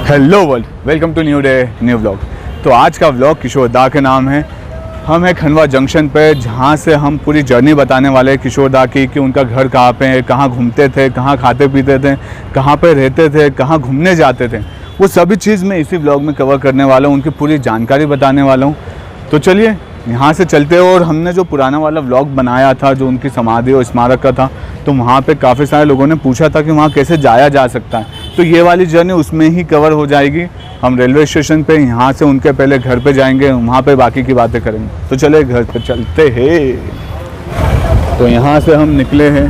Hello world, welcome to new day new vlog. तो आज का व्लॉग किशोर दा के नाम है। हम हैं खंडवा जंक्शन पे, जहाँ से हम पूरी जर्नी बताने वाले हैं किशोर दा की, कि उनका घर कहाँ पे है, कहाँ घूमते थे, कहाँ खाते पीते थे, कहाँ पे रहते थे, कहाँ घूमने जाते थे। वो सभी चीज़ मैं इसी व्लॉग में कवर करने वाला हूँ, उनकी पूरी जानकारी बताने वाला हूँ। तो चलिए यहाँ से चलते हैं। और हमने जो पुराना वाला व्लॉग बनाया था, जो उनकी समाधि और स्मारक का था, तो वहाँ पे काफ़ी सारे लोगों ने पूछा था कि वहाँ कैसे जाया जा सकता है। तो ये वाली जर्नी उसमें ही कवर हो जाएगी। हम रेलवे स्टेशन पे यहाँ से उनके पहले घर पे जाएंगे, वहाँ पे बाकी की बातें करेंगे। तो चले घर पे चलते हैं। तो यहाँ से हम निकले हैं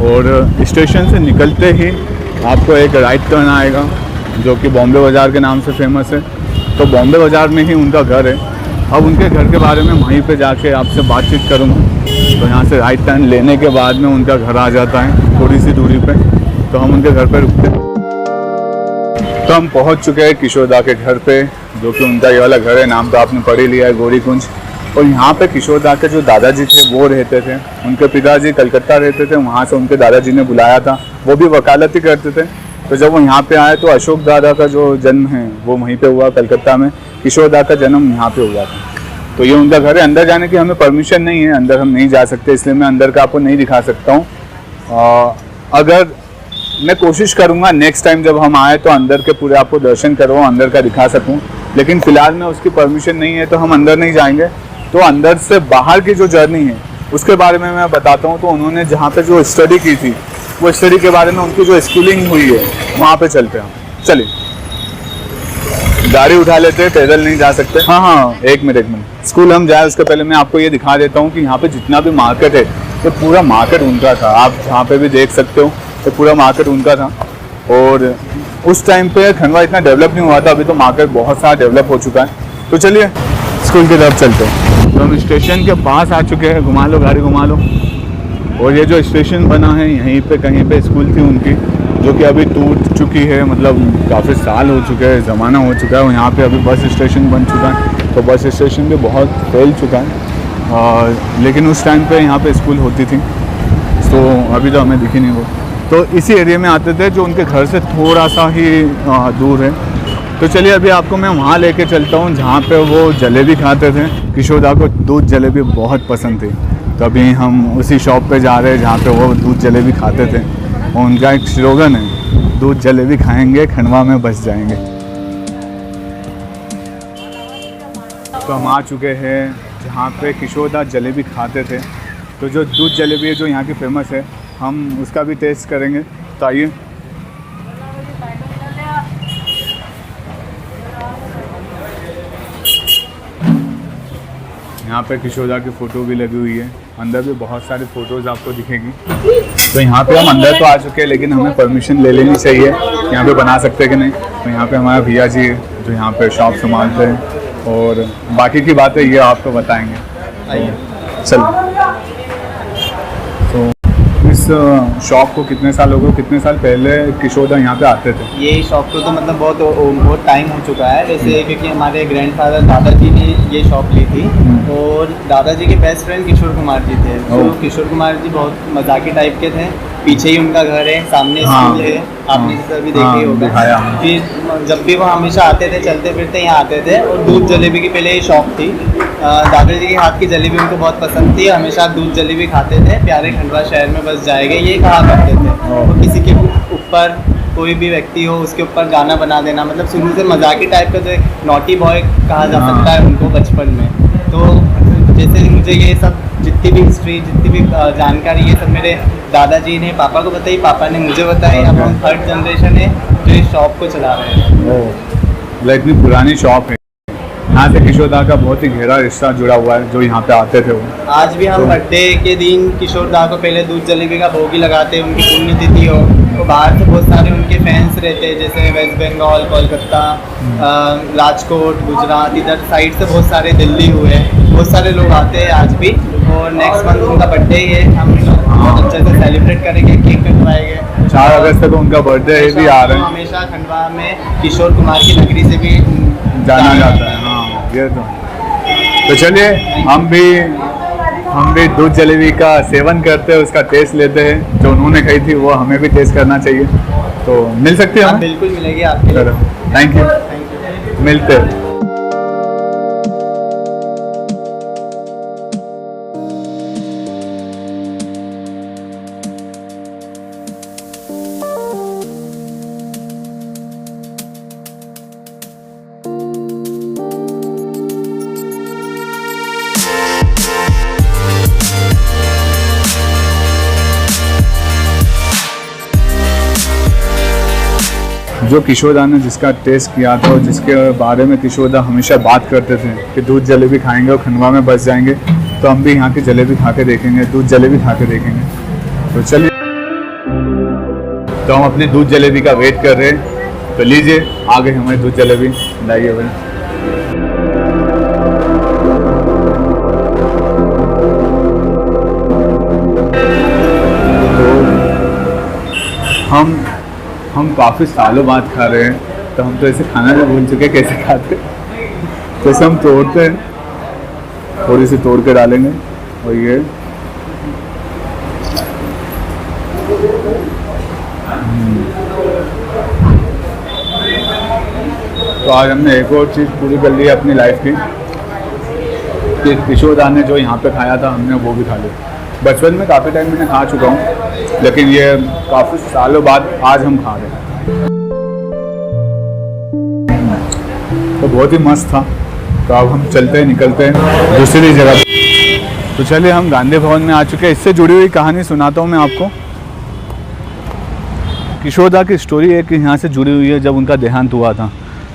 और स्टेशन से निकलते ही आपको एक राइट टर्न आएगा, जो कि बॉम्बे बाज़ार के नाम से फेमस है। तो बॉम्बे बाज़ार में ही उनका घर है। अब उनके घर के बारे में वहीं पे जाके आपसे बातचीत करूँगा। तो यहाँ से राइट टर्न लेने के बाद में उनका घर आ जाता है, थोड़ी सी दूरी पे। तो हम उनके घर पे रुकते हैं। तो हम पहुँच चुके हैं किशोर दा के घर पे, जो कि उनका ये वाला घर है। नाम तो आपने पढ़ ही लिया है, गौरी कुंज। और यहाँ पे किशोर दा के जो दादाजी थे वो रहते थे। उनके पिताजी कलकत्ता रहते थे, वहाँ से उनके दादाजी ने बुलाया था। वो भी वकालत ही करते थे। तो जब वो यहाँ पे आए तो अशोक दादा का जो जन्म है वो वहीं पे हुआ, कलकत्ता में। किशोर दा का जन्म यहाँ पे हुआ था। तो ये उनका घर है। अंदर जाने की हमें परमिशन नहीं है, अंदर हम नहीं जा सकते, इसलिए मैं अंदर का आपको नहीं दिखा सकता हूँ। अगर मैं कोशिश करूँगा नेक्स्ट टाइम जब हम आए तो अंदर के पूरे आपको दर्शन करवाऊँ, अंदर का दिखा सकूँ। लेकिन फ़िलहाल में उसकी परमिशन नहीं है, तो हम अंदर नहीं जाएंगे। तो अंदर से बाहर की जो जर्नी है उसके बारे में मैं बताता हूँ। तो उन्होंने जहाँ पे जो स्टडी की थी, वो स्टडी के बारे में, उनकी जो स्कूलिंग हुई है, वहाँ पे चलते हैं। चलिए गाड़ी उठा लेते हैं, पैदल नहीं जा सकते। हाँ, एक मिनट। स्कूल हम जाए उसके पहले मैं आपको ये दिखा देता हूँ कि यहाँ पे जितना भी मार्केट है, तो पूरा मार्केट उनका था। आप जहाँ पे भी देख सकते हो, तो पूरा मार्केट उनका था। और उस टाइम पे खंडवा इतना डेवलप नहीं हुआ था, अभी तो मार्केट बहुत सारा डेवलप हो चुका है। तो चलिए स्कूल की तरफ चलते हैं। तो हम स्टेशन के पास आ चुके हैं। घुमा लो, गाड़ी घुमा लो। और ये जो स्टेशन बना है, यहीं पे कहीं पे स्कूल थी उनकी, जो कि अभी टूट चुकी है। मतलब काफ़ी साल हो चुके हैं, ज़माना हो चुका है। और यहाँ पे अभी बस स्टेशन बन चुका है। तो बस स्टेशन भी बहुत फैल चुका है। लेकिन उस टाइम पे यहाँ पे स्कूल होती थी। तो अभी तो हमें दिखी नहीं वो। तो इसी एरिया में आते थे, जो उनके घर से थोड़ा सा ही दूर है। तो चलिए अभी आपको मैं वहाँ लेके चलता हूँ, जहाँ पे वो जलेबी खाते थे। किशोर दा को दूध जलेबी बहुत पसंद थी। तो अभी हम उसी शॉप पे जा रहे हैं जहाँ पे वो दूध जलेबी खाते थे। और उनका एक स्लोगन है, दूध जलेबी खाएंगे खंडवा में बस जाएंगे। तो हम आ चुके हैं जहाँ पे किशोर दा जलेबी खाते थे। तो जो दूध जलेबी है, जो यहाँ की फेमस है, हम उसका भी टेस्ट करेंगे। तो आइए। यहाँ पे किशोर दा की फ़ोटो भी लगी हुई है। अंदर भी बहुत सारी फ़ोटोज़ आपको दिखेंगी। तो यहाँ पे हम अंदर तो आ चुके हैं, लेकिन हमें परमिशन ले लेनी चाहिए यहाँ पे बना सकते हैं कि नहीं। तो यहाँ पे हमारे भैया जी है, जो यहाँ पे शॉप संभालते हैं। और बाकी की बातें ये आपको बताएंगे। आइए चलो। तो इस शॉप को कितने साल हो गए, कितने साल पहले किशोर दा यहाँ पे आते थे? ये शॉप को तो मतलब बहुत टाइम हो चुका है वैसे, क्योंकि हमारे ग्रैंडफादर दादाजी ने ये शॉप ली थी। और दादाजी के बेस्ट फ्रेंड किशोर कुमार जी थे। तो किशोर कुमार जी बहुत मजाकी टाइप के थे। पीछे ही उनका घर है, सामने स्कूल है, आपने जैसे अभी देखे होगा। फिर जब भी वो हमेशा आते थे, चलते फिरते यहाँ आते थे। और दूध जलेबी की पहले ये शॉप थी। दादाजी के हाथ की जलेबी उनको बहुत पसंद थी, हमेशा दूध जलेबी खाते थे। प्यारे खंडवा शहर में बस जाएंगे, ये कहा करते थे। और किसी के ऊपर कोई भी व्यक्ति हो, उसके ऊपर गाना बना देना, मतलब शुरू से मजाकी टाइप का, जो नॉटी बॉय कहा जा सकता है उनको बचपन में। तो जैसे मुझे ये सब जितनी भी हिस्ट्री, जितनी भी जानकारी, ये सब मेरे दादाजी ने पापा को बताई, पापा ने मुझे बताई। अब हम थर्ड जनरेशन है जो इस शॉप को चला रहे हैं। इतनी पुरानी शॉप है। यहाँ से किशोर दा का बहुत ही गहरा रिश्ता जुड़ा हुआ है, जो यहाँ पे आते थे वो। आज भी हम बर्थडे के दिन किशोर दा को पहले दूध जलेबी का भोग ही लगाते हैं, उनकी पुण्यतिथि हो। तो बाहर से बहुत सारे उनके फैंस रहते हैं, जैसे वेस्ट बंगाल, कोलकाता, राजकोट, गुजरात, इधर साइड से बहुत सारे, दिल्ली हुए, बहुत सारे लोग आते हैं आज भी। और नेक्स्ट मंथ उनका बर्थडे ही है, हम बहुत अच्छे से सेलिब्रेट करेंगे, केक कटवाएंगे। 4 अगस्त को उनका बर्थडे भी आ रहा है। हमेशा खंडवा में किशोर कुमार की नगरी से भी जाना जाता है। हाँ, ये तो चलिए हम भी दूध जलेबी का सेवन करते हैं, उसका टेस्ट लेते हैं। जो उन्होंने खाई थी वो हमें भी टेस्ट करना चाहिए। तो मिल सकती है हाँ, हमें? बिल्कुल मिलेगी आपके लिए। Thank you, thank you. मिलते हैं। जो किशोरदा ने जिसका टेस्ट किया था और जिसके बारे में किशोरदा हमेशा बात करते थे कि दूध जलेबी खाएंगे और खंडवा में बस जाएंगे, तो हम भी यहाँ की जलेबी खा के देखेंगे, दूध जलेबी खा के देखेंगे। तो चलिए, तो हम अपनी दूध जलेबी का वेट कर रहे हैं। तो लीजिए, आ गई हमारी दूध जलेबी, लाइए भाई। तो हम काफ़ी सालों बाद खा रहे हैं, तो हम तो ऐसे खाना भी भूल चुके कैसे खाते। तो ऐसे हम तोड़ते हैं, थोड़ी सी तोड़ के डालेंगे और ये तो आज हमने एक और चीज़ पूरी कर ली है अपनी लाइफ की कि किशोरदा ने जो यहाँ पे खाया था हमने वो भी खा लिया। बचपन में काफ़ी टाइम मैंने खा चुका हूँ, लेकिन ये काफ़ी सालों बाद आज हम खा रहे हैं। तो बहुत ही मस्त था। तो अब हम चलते हैं, निकलते हैं दूसरी जगह। तो चलिए, हम गांधी भवन में आ चुके हैं। इससे जुड़ी हुई कहानी सुनाता हूँ मैं आपको। किशोरदा की स्टोरी एक यहाँ से जुड़ी हुई है। जब उनका देहांत हुआ था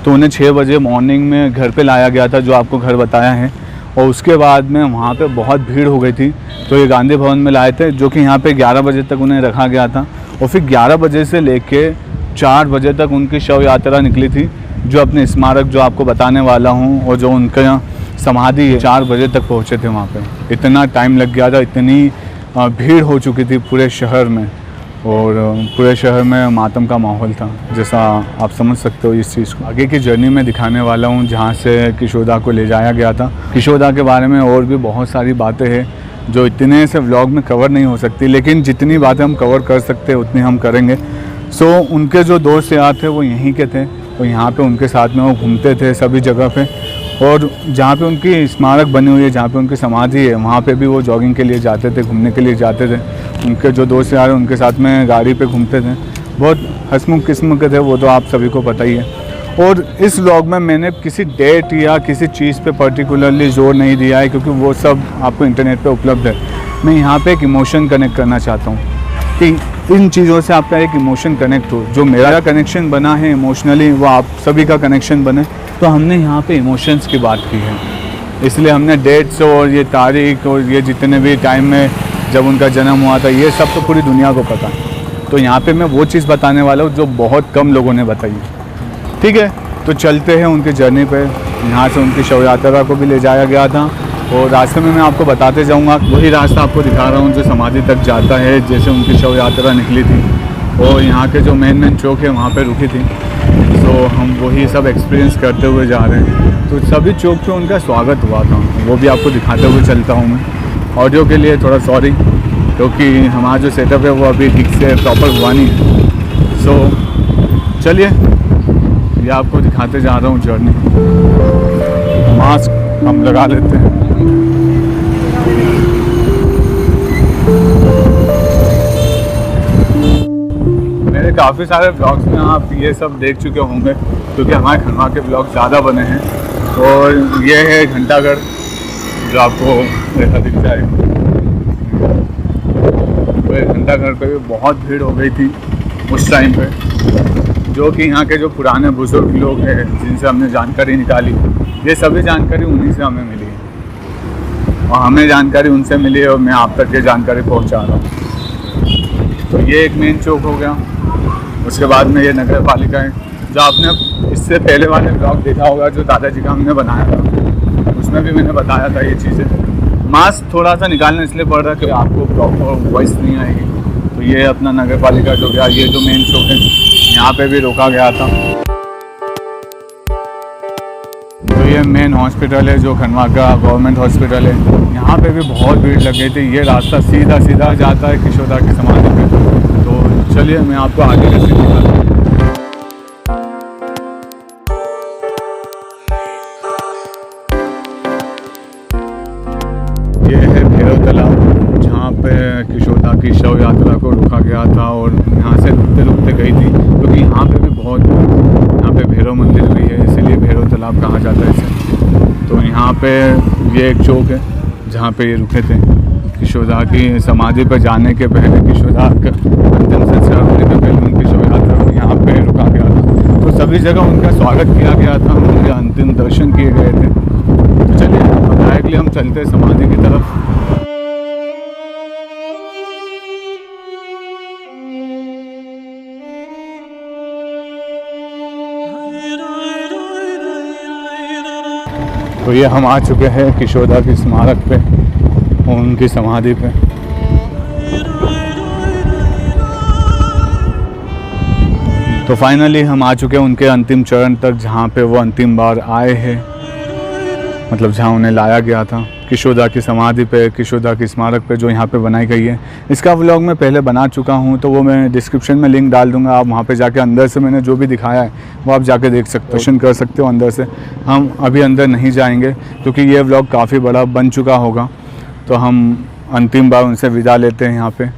तो उन्हें 6 बजे मॉर्निंग में घर पे लाया गया था, जो आपको घर बताया है। और उसके बाद में वहाँ पे बहुत भीड़ हो गई थी, तो ये गांधी भवन में लाए थे, जो कि यहाँ पे 11 बजे तक उन्हें रखा गया था। और फिर 11 बजे से लेके 4 बजे तक उनकी शव यात्रा निकली थी, जो अपने स्मारक जो आपको बताने वाला हूँ, और जो उनका यहाँ समाधि है, 4 बजे तक पहुँचे थे वहाँ पे। इतना टाइम लग गया था, इतनी भीड़ हो चुकी थी पूरे शहर में, और पूरे शहर में मातम का माहौल था, जैसा आप समझ सकते हो इस चीज़ को। आगे की जर्नी में दिखाने वाला हूँ, जहाँ से किशोरदा को ले जाया गया था। किशोरदा के बारे में और भी बहुत सारी बातें हैं जो इतने से व्लॉग में कवर नहीं हो सकती, लेकिन जितनी बातें हम कवर कर सकते हैं उतनी हम करेंगे। सो उनके जो दोस्त यार थे वो यहीं के थे, और यहाँ पे उनके साथ में वो घूमते थे सभी जगह पे। और जहाँ पे उनकी स्मारक बनी हुई है, जहाँ पे उनकी समाधि है, वहाँ पे भी वो जॉगिंग के लिए जाते थे, घूमने के लिए जाते थे। उनके जो दोस्त यार उनके साथ में गाड़ी पे घूमते थे, बहुत हंसमुख किस्म के थे वो, तो आप सभी को पता ही है। और इस व्लॉग में मैंने किसी डेट या किसी चीज़ पे पर्टिकुलरली जोर नहीं दिया है, क्योंकि वो सब आपको इंटरनेट पे उपलब्ध है। मैं यहाँ पे एक इमोशन कनेक्ट करना चाहता हूँ कि इन चीज़ों से आपका एक इमोशन कनेक्ट हो। जो मेरा कनेक्शन बना है इमोशनली, वो आप सभी का कनेक्शन बने। तो हमने यहाँ पे इमोशंस की बात की है, इसलिए हमने डेट्स और ये तारीख और ये जितने भी टाइम में जब उनका जन्म हुआ था, ये सब तो पूरी दुनिया को पता है। तो यहाँ पे मैं वो चीज़ बताने वाला हूँ जो बहुत कम लोगों ने बताई है। ठीक है, तो चलते हैं उनकी जर्नी पे। यहाँ से उनकी शव यात्रा को भी ले जाया गया था, और रास्ते में मैं आपको बताते जाऊँगा। वही रास्ता आपको दिखा रहा हूँ जो समाधि तक जाता है, जैसे उनकी शव यात्रा निकली थी। और यहाँ के जो मेन चौक है वहाँ पे रुकी थी, तो हम वही सब एक्सपीरियंस करते हुए जा रहे हैं। तो सभी चौक पे उनका स्वागत हुआ था, वो भी आपको दिखाते हुए चलता हूँ मैं। ऑडियो के लिए थोड़ा सॉरी, क्योंकि हमारा जो सेटअप है वो अभी ठीक से प्रॉपर हुआ नहीं है। सो चलिए, ये आपको दिखाते जा रहा हूँ जर्नी। मास्क हम लगा लेते हैं। मेरे काफ़ी सारे ब्लॉग्स में आप ये सब देख चुके होंगे, क्योंकि हमारे खंडवा के ब्लॉग ज़्यादा बने हैं। और ये है घंटाघर, जो आपको ऐसा दिख जाएगा। तो घंटाघर पे भी बहुत भीड़ हो गई थी उस टाइम पे, जो कि यहाँ के जो पुराने बुजुर्ग लोग हैं जिनसे हमने जानकारी निकाली, ये सभी जानकारी उन्हीं से हमें मिली है, और हमें जानकारी उनसे मिली है, और मैं आप तक ये जानकारी पहुँचा रहा हूँ। तो ये एक मेन चौक हो गया। उसके बाद में ये नगर पालिका है, जो आपने इससे पहले वाले ब्लॉग देखा होगा जो दादाजी का हमने बनाया था, उसमें भी मैंने बताया था ये चीज़ें। मास्क थोड़ा सा निकालना इसलिए पड़ रहा है कि आपको प्रॉपर वॉइस नहीं आएगी। तो ये अपना नगर पालिका जो गया, ये जो मेन चौक है, यहाँ पे भी रोका गया था। तो तो ये मेन हॉस्पिटल है जो खंडवा का गवर्नमेंट हॉस्पिटल है। यहाँ पे भी बहुत भीड़ लग गई थी। ये रास्ता सीधा सीधा जाता है किशोरदा की समाधि पे। तो चलिए मैं आपको आगे का सीन दिखाता हूँ। ये है भैरव तालाब, जहाँ पे किशोरदा की शव यात्रा को रुका गया था और यहाँ से रुकते रुकते गई थी, क्योंकि यहाँ पे भी बहुत यहाँ पे भैरव मंदिर भी है, इसीलिए भैरव तालाब कहा जाता है इसे। तो यहाँ पे ये एक चौक है जहाँ पे ये रुके थे। किशोरदा की समाधि पर जाने के पहले, किशोरदा का अंतिम संस्कार होने के पहले उनकी शव यात्रा को यहाँ पे रुका गया था। तो सभी जगह उनका स्वागत किया गया था, उनके अंतिम दर्शन किए गए थे। तो चलिए अब डायरेक्टली हम चलते हैं समाधि की तरफ। तो ये हम आ चुके हैं किशोरदा की स्मारक पे, उनकी समाधि पे। तो फाइनली हम आ चुके हैं उनके अंतिम चरण तक, जहाँ पे वो अंतिम बार आए हैं, मतलब जहाँ उन्हें लाया गया था। किशोरदा की समाधि पे, किशोरदा की स्मारक पे जो यहाँ पे बनाई गई है। इसका व्लॉग मैं पहले बना चुका हूँ, तो वो मैं डिस्क्रिप्शन में लिंक डाल दूँगा। आप वहाँ पे जाके अंदर से मैंने जो भी दिखाया है वो आप जाके देख सकते हो, दर्शन कर सकते हो अंदर से। हम अभी अंदर नहीं जाएंगे क्योंकि ये व्लॉग काफ़ी बड़ा बन चुका होगा, तो हम अंतिम बार उनसे विदा लेते हैं यहाँ पर।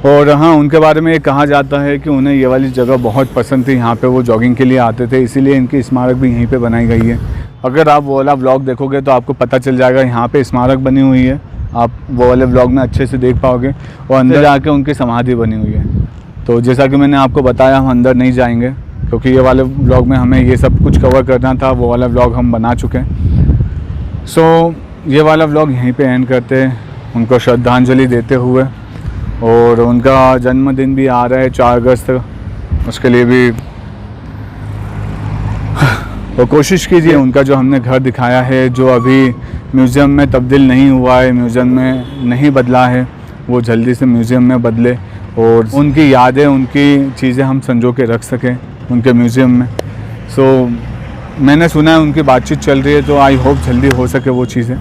और हाँ, उनके बारे में ये कहा जाता है कि उन्हें ये वाली जगह बहुत पसंद थी, यहाँ पे वो जॉगिंग के लिए आते थे, इसीलिए इनकी स्मारक भी यहीं पे बनाई गई है। अगर आप वो वाला व्लॉग देखोगे तो आपको पता चल जाएगा यहाँ पे स्मारक बनी हुई है, आप वो वाले व्लॉग में अच्छे से देख पाओगे। और अंदर जाके उनकी समाधि बनी हुई है। तो जैसा कि मैंने आपको बताया, हम अंदर नहीं जाएंगे क्योंकि ये वाले व्लॉग में हमें ये सब कुछ कवर करना था, वो वाला व्लॉग हम बना चुके हैं। सो ये वाला व्लॉग यहीं पर एंड करते हैं, उनको श्रद्धांजलि देते हुए। और उनका जन्मदिन भी आ रहा है 4 अगस्त, उसके लिए भी तो कोशिश कीजिए उनका जो हमने घर दिखाया है, जो अभी म्यूज़ियम में तब्दील नहीं हुआ है, म्यूज़ियम में नहीं बदला है, वो जल्दी से म्यूज़ियम में बदले और उनकी यादें, उनकी चीज़ें हम संजो के रख सकें उनके म्यूज़ियम में। सो मैंने सुना है उनकी बातचीत चल रही है, तो आई होप जल्दी हो सके वो चीज़ें।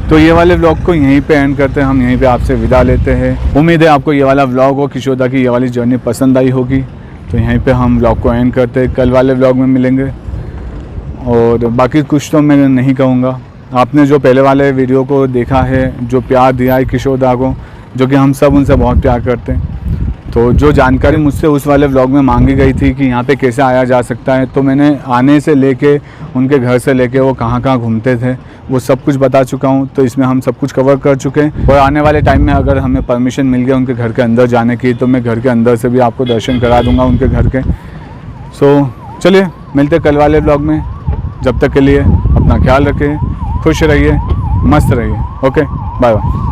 तो ये वाले व्लॉग को यहीं पे एंड करते हैं, हम यहीं पे आपसे विदा लेते हैं। उम्मीद है आपको ये वाला व्लॉग और किशोरदा की ये वाली जर्नी पसंद आई होगी। तो यहीं पे हम व्लॉग को एंड करते हैं, कल वाले व्लॉग में मिलेंगे। और बाकी कुछ तो मैं नहीं कहूँगा। आपने जो पहले वाले वीडियो को देखा है, जो प्यार दिया है किशोरदा को, जो कि हम सब उनसे बहुत प्यार करते हैं, तो जो जानकारी मुझसे उस वाले व्लॉग में मांगी गई थी कि यहाँ पे कैसे आया जा सकता है, तो मैंने आने से लेके उनके घर से लेके वो कहाँ कहाँ घूमते थे वो सब कुछ बता चुका हूँ। तो इसमें हम सब कुछ कवर कर चुके हैं। और आने वाले टाइम में अगर हमें परमिशन मिल गया उनके घर के अंदर जाने की, तो मैं घर के अंदर से भी आपको दर्शन करा दूँगा उनके घर के। सो चलिए मिलते कल वाले व्लॉग में। जब तक के लिए अपना ख्याल रखें, खुश रहिए, मस्त रहिए। Okay, bye bye.